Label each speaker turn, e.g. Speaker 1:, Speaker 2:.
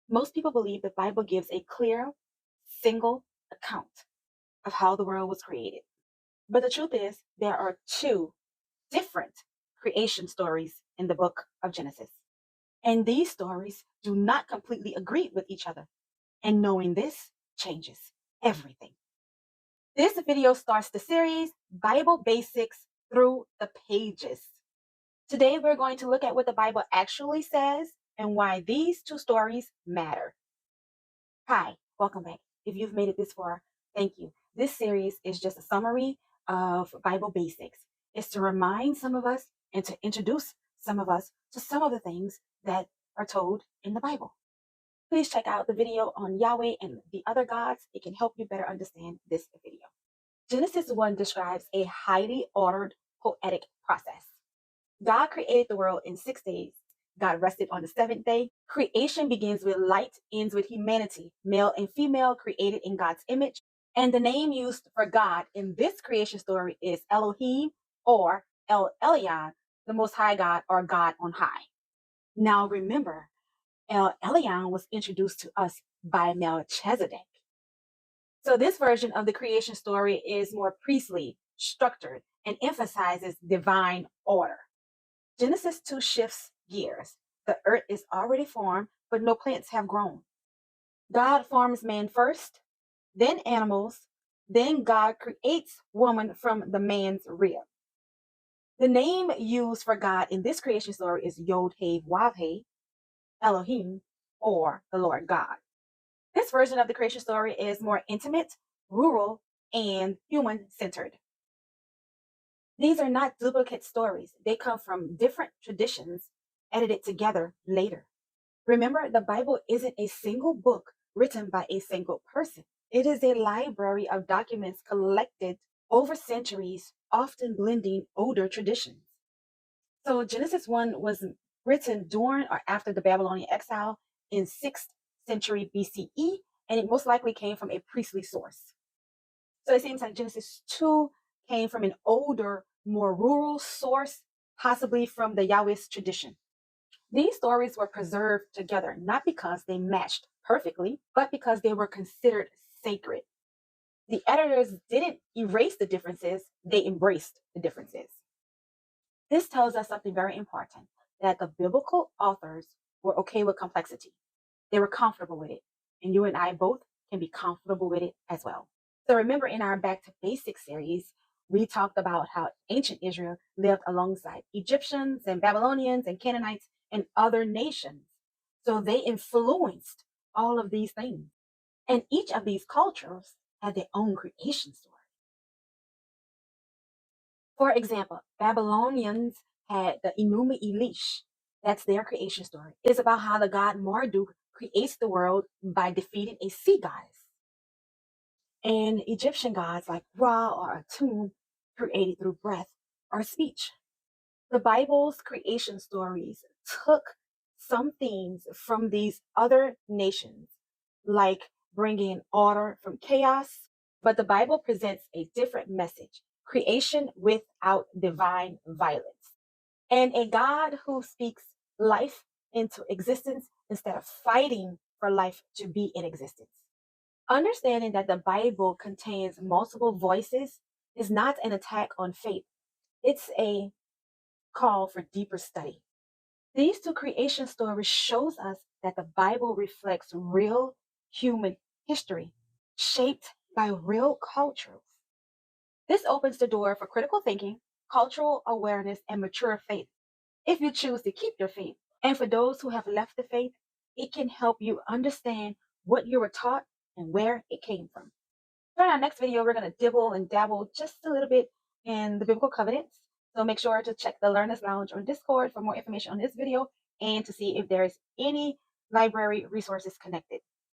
Speaker 1: Most people believe the Bible gives a clear, single account of how the world was created. But the truth is, there are two different creation stories in the book of Genesis. And these stories do not completely agree with each other. And knowing this changes everything. This video starts the series Bible Basics Through the Pages. Today, we're going to look at what the Bible actually says and why these two stories matter. Hi, welcome back. If you've made it this far, thank you. This series is just a summary of Bible basics. It's to remind some of us and to introduce some of us to some of the things that are told in the Bible. Please check out the video on Yahweh and the other gods. It can help you better understand this video. Genesis 1 describes a highly ordered poetic process. God created the world in 6 days. God rested on the seventh day. Creation begins with light, ends with humanity, male and female created in God's image. And the name used for God in this creation story is Elohim or El Elyon, the Most High God or God on high. Now remember, El Elyon was introduced to us by Melchizedek. So this version of the creation story is more priestly, structured, and emphasizes divine order. Genesis 2 shifts gears. The earth is already formed, but no plants have grown. God forms man first, then animals, then God creates woman from the man's rib. The name used for God in this creation story is Yod-Heh-Vav-Heh, Elohim, or the Lord God. This version of the creation story is more intimate, rural, and human-centered. These are not duplicate stories. They come from different traditions edited together later. Remember, the Bible isn't a single book written by a single person. It is a library of documents collected over centuries, often blending older traditions. So Genesis 1 was written during or after the Babylonian exile in 6th century BCE, and it most likely came from a priestly source. So it seems like Genesis 2 came from an older, more rural source, possibly from the Yahwist tradition. These stories were preserved together, not because they matched perfectly, but because they were considered sacred. The editors didn't erase the differences, they embraced the differences. This tells us something very important, that the biblical authors were okay with complexity. They were comfortable with it. And you and I both can be comfortable with it as well. So remember, in our Back to Basics series, we talked about how ancient Israel lived alongside Egyptians and Babylonians and Canaanites and other nations. So they influenced all of these things. And each of these cultures had their own creation story. For example, Babylonians had the Enuma Elish. That's their creation story. It's about how the god Marduk creates the world by defeating a sea goddess. And Egyptian gods like Ra or Atum created through breath or speech. The Bible's creation stories took some themes from these other nations, like bringing order from chaos, but the Bible presents a different message: creation without divine violence, and a God who speaks life into existence instead of fighting for life to be in existence. Understanding that the Bible contains multiple voices is not an attack on faith. It's a call for deeper study. These two creation stories shows us that the Bible reflects real human history shaped by real cultures. This opens the door for critical thinking, cultural awareness, and mature faith if you choose to keep your faith. And for those who have left the faith, it can help you understand what you were taught and where it came from. So in our next video, we're going to dibble and dabble just a little bit in the biblical covenants. So make sure to check the Learners Lounge on Discord for more information on this video and to see if there is any library resources connected.